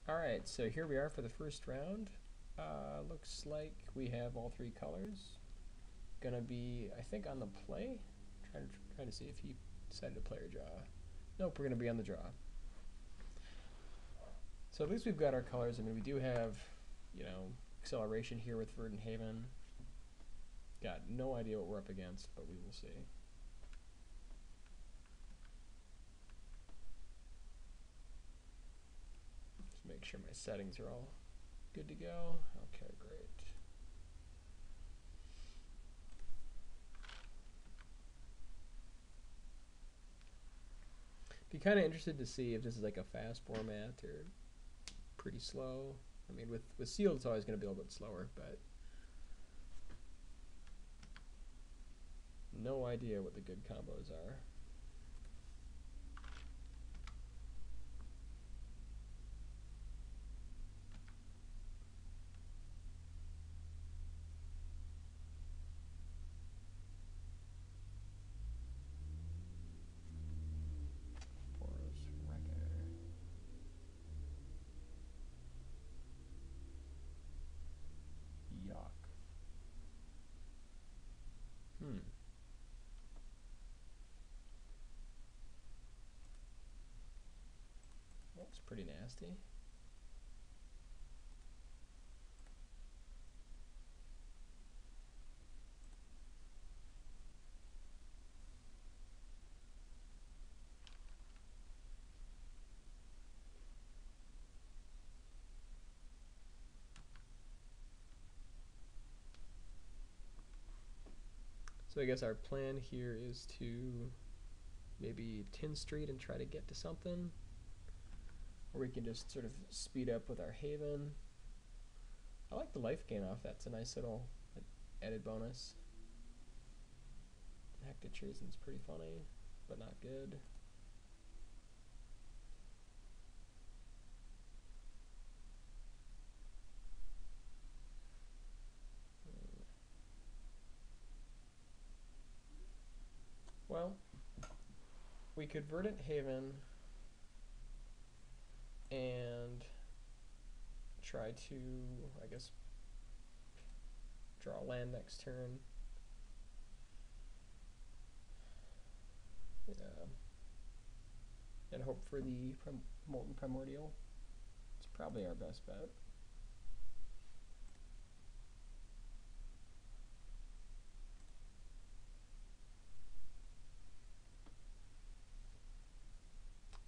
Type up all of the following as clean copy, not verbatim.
Alright, so here we are for the first round. Looks like we have all three colors. Gonna be, I think, on the play. Trying to see if he decided to play or draw. Nope, we're gonna be on the draw. So at least we've got our colors. I mean, we do have, acceleration here with Verdant Haven. Got no idea what we're up against, but we will see. Just make sure my settings are all good to go. Okay, great. Be kind of interested to see if this is like a fast format or pretty slow. I mean, with sealed, it's always going to be a little bit slower, but no idea what the good combos are. That's pretty nasty. So I guess our plan here is to maybe Tin Street and try to get to something. Or we can just sort of speed up with our Haven. I like the life gain off. That's a nice little added bonus. Hectic Treason's pretty funny, but not good. Well, we could Verdant Haven and try to, I guess, draw land next turn. Yeah. And hope for the Molten Primordial. It's probably our best bet.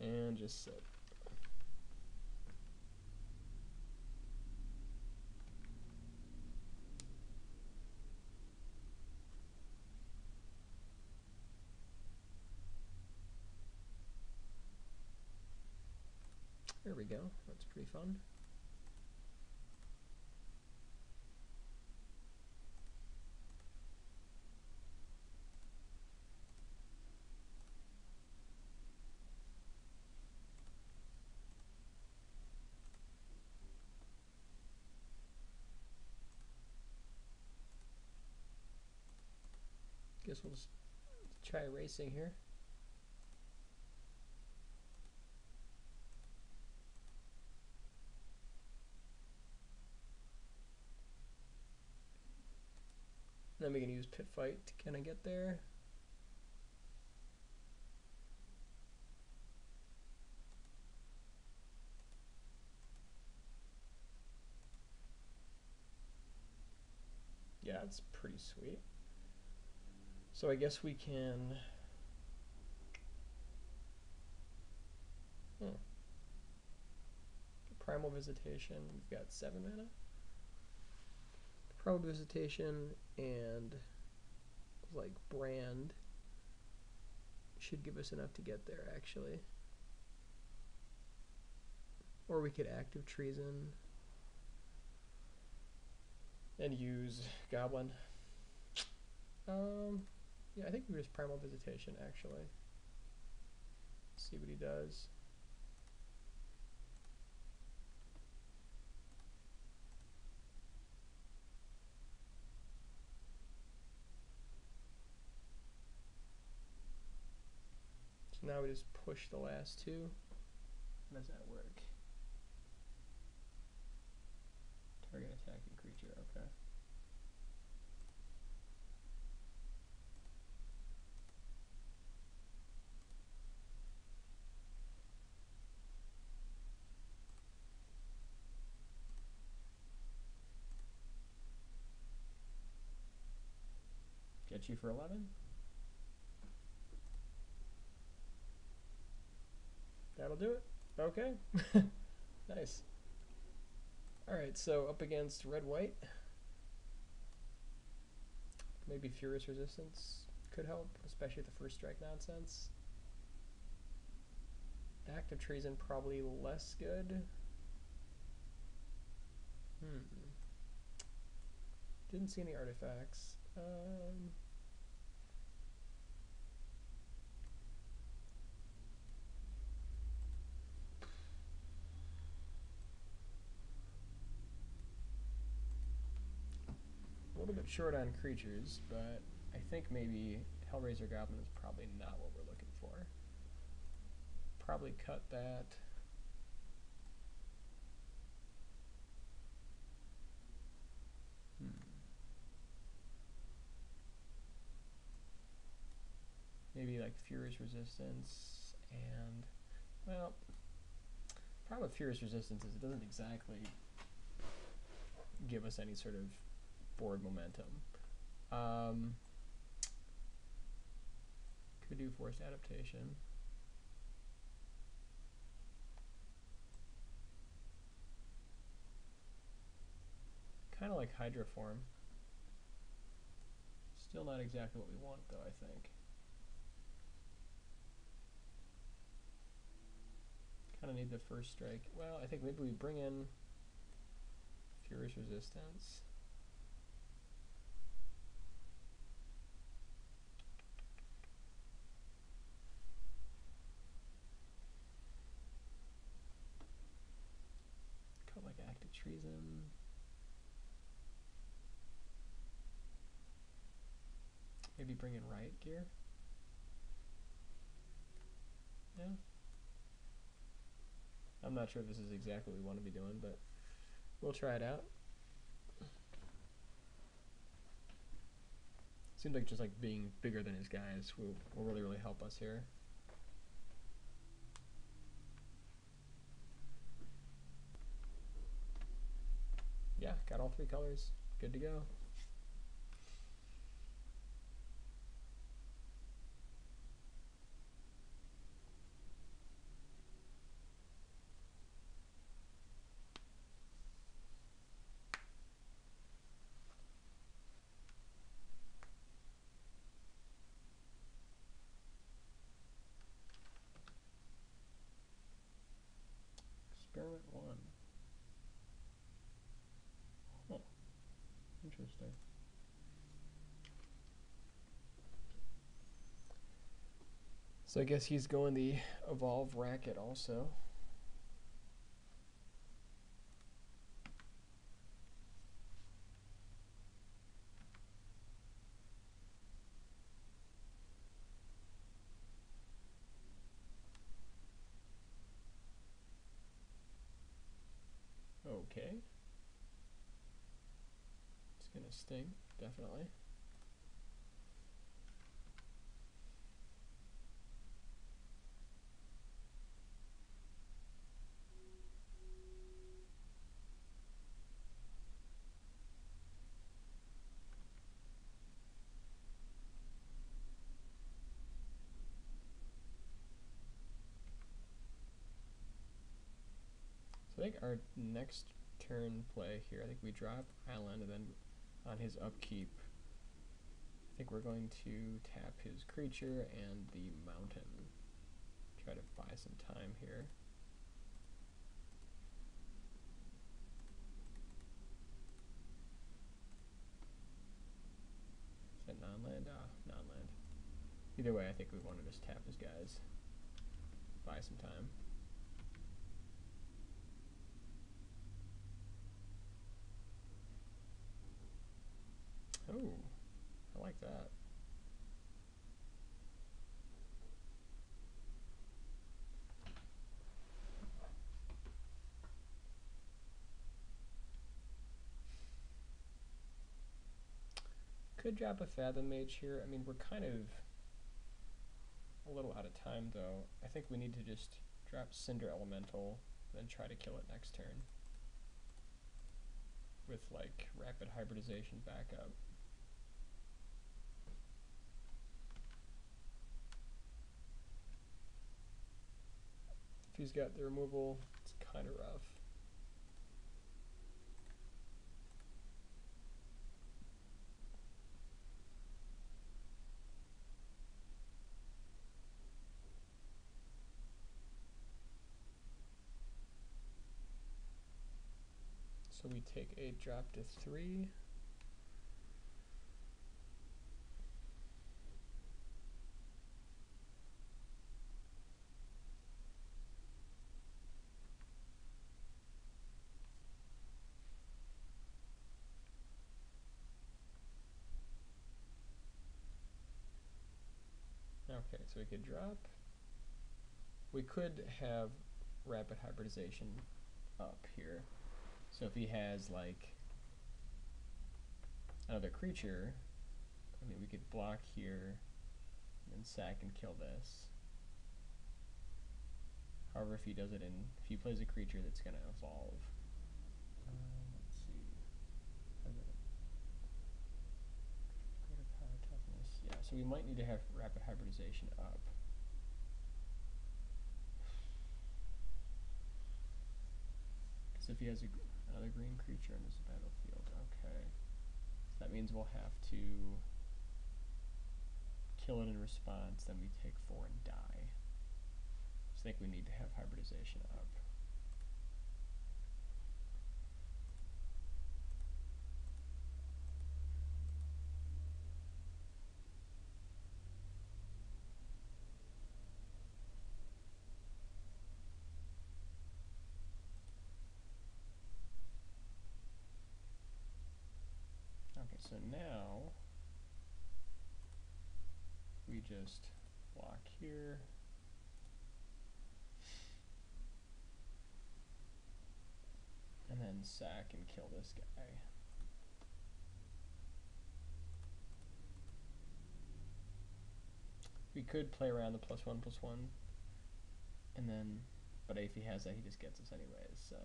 And just sit. There we go. That's pretty fun. Guess we'll just try racing here. Then we can use Pit Fight to kind of get there. Yeah, it's pretty sweet. So I guess we can... Primal Visitation, we've got 7 mana. Primal Visitation and like Brand should give us enough to get there, actually. Or we could Active Treason and use Goblin. Yeah, I think we just Primal Visitation, actually. See what he does. So now we just push the last two. How does that work? Okay. Get you for 11? That'll do it. Okay. Nice. Alright, so up against red-white. Maybe Furious Resistance could help, especially the first strike nonsense. Active Treason probably less good. Didn't see any artifacts. A little bit short on creatures, but I think maybe Hellraiser Goblin is probably not what we're looking for. Probably cut that. Maybe like Furious Resistance and, well, problem with Furious Resistance is it doesn't exactly give us any sort of board momentum. Could do Forced Adaptation. Kind of like Hydroform. Still not exactly what we want though, I think. Kind of need the first strike. Well, I think maybe we bring in Furious Resistance. Cut like Active Treason. Maybe bring in Riot Gear. Yeah. I'm not sure if this is exactly what we want to be doing, but we'll try it out. Seems like just like being bigger than his guys will really help us here. Yeah, got all 3 colors. Good to go. Experiment 1. Huh. Interesting. So I guess he's going the Evolve Racket also. Okay. It's gonna sting, definitely. So I think our next turn play here, I think we drop Island, and then on his upkeep, I think we're going to tap his creature and the mountain. Try to buy some time here. Is that non-land? Ah, non-land. Either way, I think we want to just tap his guys. Buy some time. Oh, I like that. Could drop a Fathom Mage here. I mean, we're kind of a little out of time, though. I think we need to just drop Cinder Elemental, then try to kill it next turn. With, like, Rapid Hybridization backup. If he's got the removal, it's kind of rough. So we take a drop to 3. Okay, so we could drop. We could have Rapid Hybridization up here. So if he has, like, another creature, I mean, we could block here and then sack and kill this. However, if he does it if he plays a creature that's going to evolve. Let's see. Greater power, toughness. Yeah, so we might need to have Rapid Hybridization up. Because if he has another green creature in his battlefield, okay. So that means we'll have to kill it in response, then we take 4 and die. So I think we need to have hybridization up. Okay, so now we just block here. And then sack and kill this guy. We could play around the +1/+1, and then, but if he has that, he just gets us anyways, so.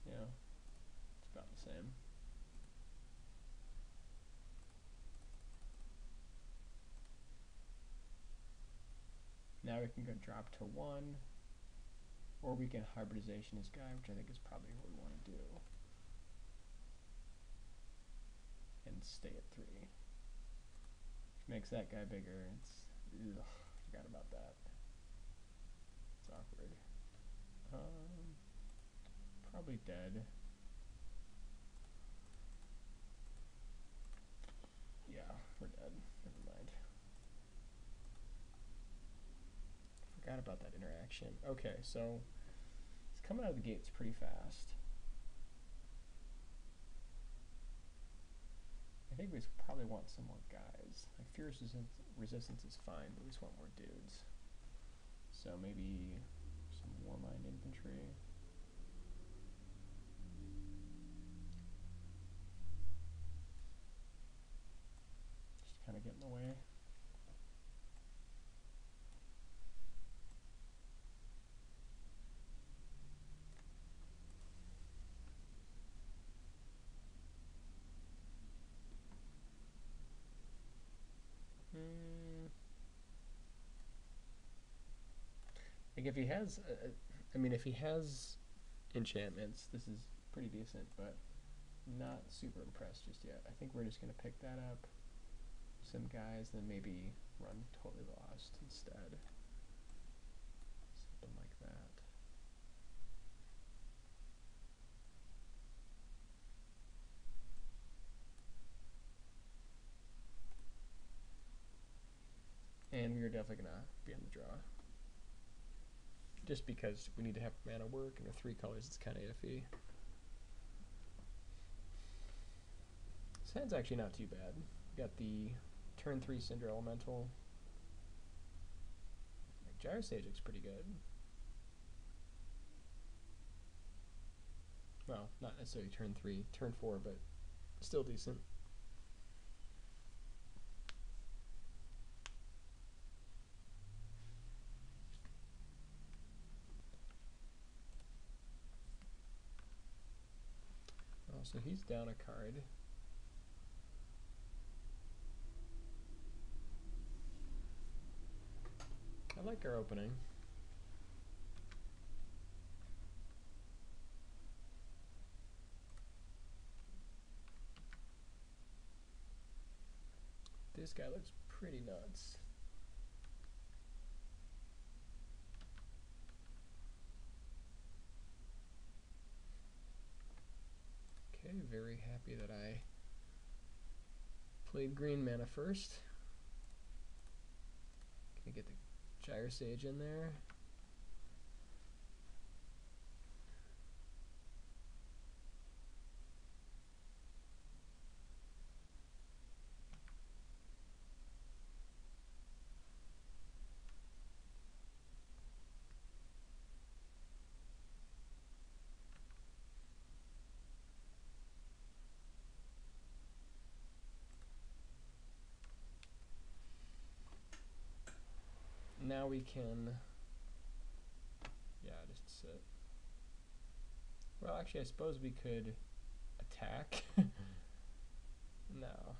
Yeah, it's about the same. Now we can go drop to 1, or we can hybridization his guy, which I think is probably what we want to do. And stay at 3. Which makes that guy bigger. Ugh, forgot about that. It's awkward. Probably dead. Yeah, we're dead. Never mind. Forgot about that interaction. Okay, so it's coming out of the gates pretty fast. I think we probably want some more guys. Like fierce resistance is fine, but we just want more dudes. So maybe some Warmind infantry. Just kind of get in the way. Like if he has, I mean, if he has enchantments, this is pretty decent, but not super impressed just yet. I think we're just gonna pick that up, some guys, then maybe run Totally Lost instead. Something like that. And we are definitely gonna be on the draw. Just because we need to have mana work, and with 3 colors it's kind of iffy. This hand's actually not too bad. We got the turn 3 Cinder Elemental. Like, Gyro Sage looks pretty good. Well, not necessarily turn 3, turn 4, but still decent. Oh, so he's down a card. I like our opening. This guy looks pretty nuts. Okay, very happy that I played green mana first. Gonna get the Gyre Sage in there. Now we can, yeah, just sit. Well, actually, I suppose we could attack. No.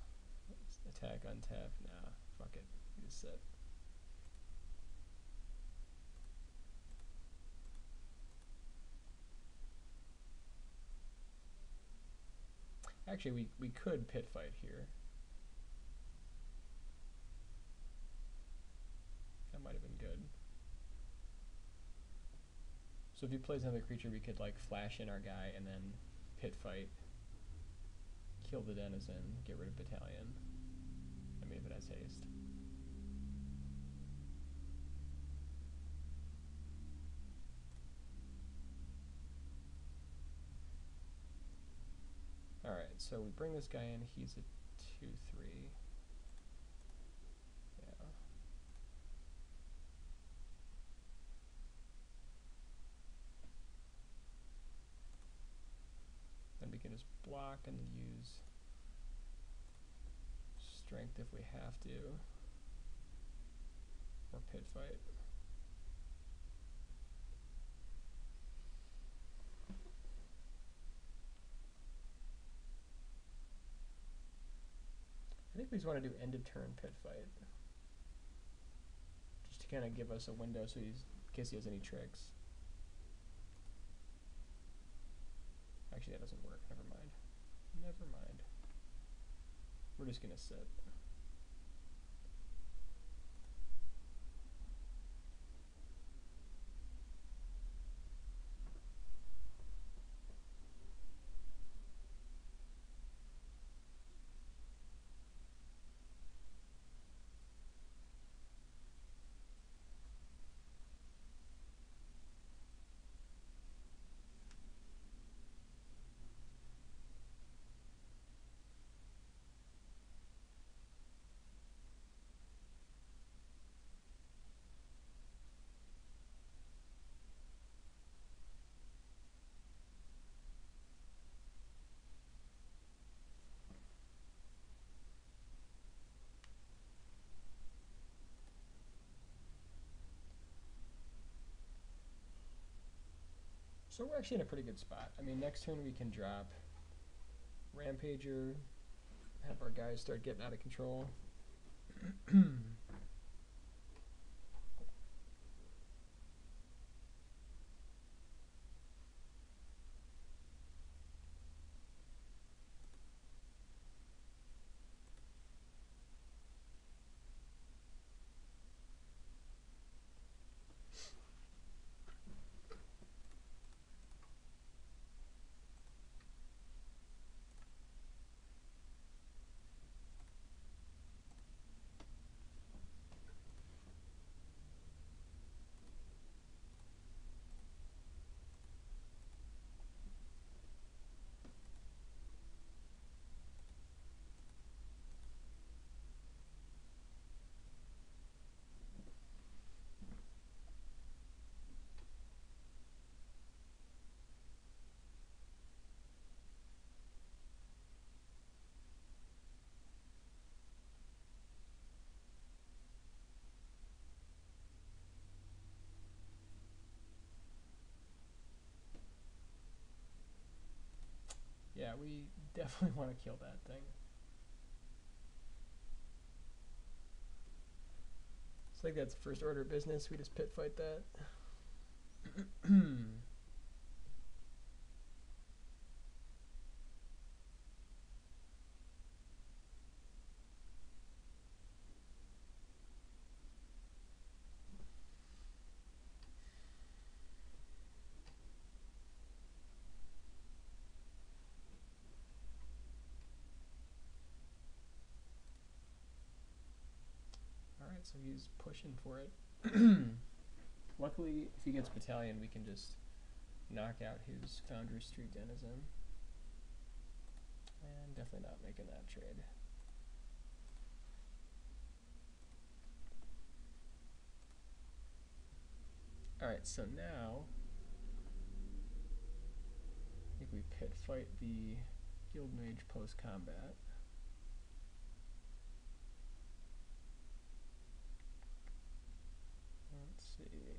Attack, untap. Nah, fuck it. We just sit. Actually, we could pit fight here. That might have been good. So if he plays another creature, we could like flash in our guy and then pit fight, kill the denizen, get rid of battalion. I mean, if it has haste. Alright, so we bring this guy in, he's a 2-3. Yeah. Then we can just block and use strength if we have to. Or pit fight. I think we just want to do end of turn pit fight. Just to kind of give us a window so he's, in case he has any tricks. Actually, that doesn't work. Never mind. Never mind. We're just going to sit. So we're actually in a pretty good spot. I mean, next turn we can drop Rampager, have our guys start getting out of control. definitely want to kill that thing. It's like that's first order of business. We just pit fight that. Alright, so he's pushing for it. Luckily, if he gets battalion, we can just knock out his Foundry Street Denizen. And definitely not making that trade. Alright, so now I think we pit fight the Guild Mage post-combat. Let's see.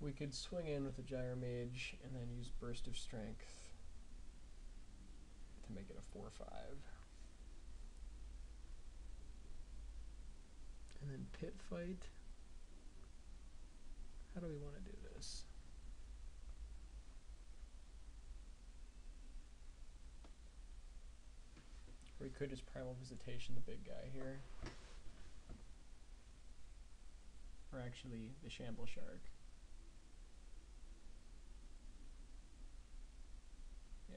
We could swing in with the Gyro Mage and then use Burst of Strength to make it a 4/5. And then pit fight. How do we want to do this? We could just Primal Visitation the big guy here. Or actually, the Shamble Shark. Yeah.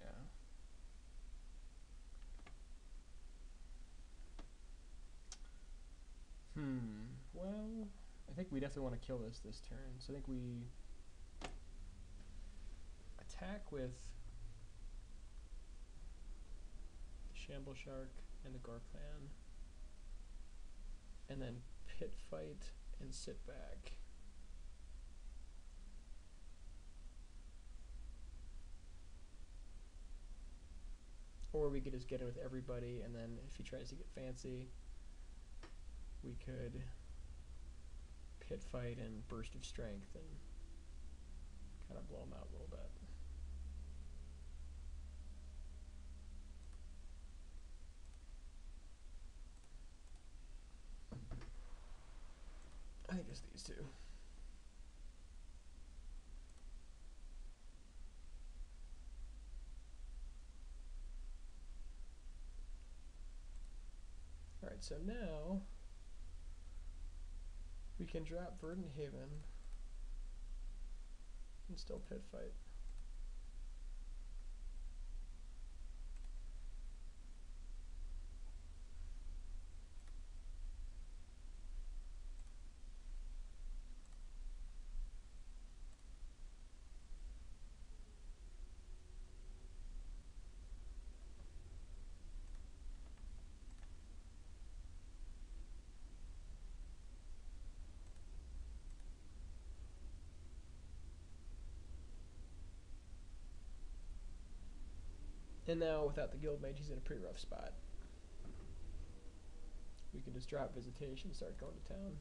Well, I think we definitely want to kill this turn. So I think we attack with the Shamble Shark and the Gore Clan. And then pit fight and sit back. Or we could just get in with everybody, and then if he tries to get fancy, we could pit fight and Burst of Strength and kind of blow him out a little bit. I think it's these two. Alright, so now we can drop Verdant Haven and still pit fight. And now, without the Guild Mage, he's in a pretty rough spot. We can just drop Visitation, start going to town.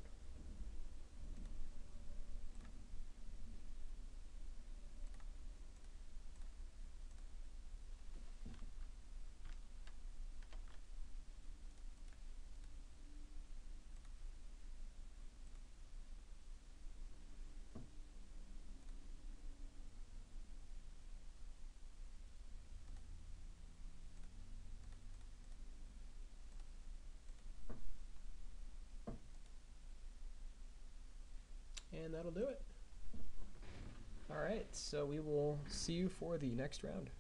And that'll do it. Alright, so we will see you for the next round.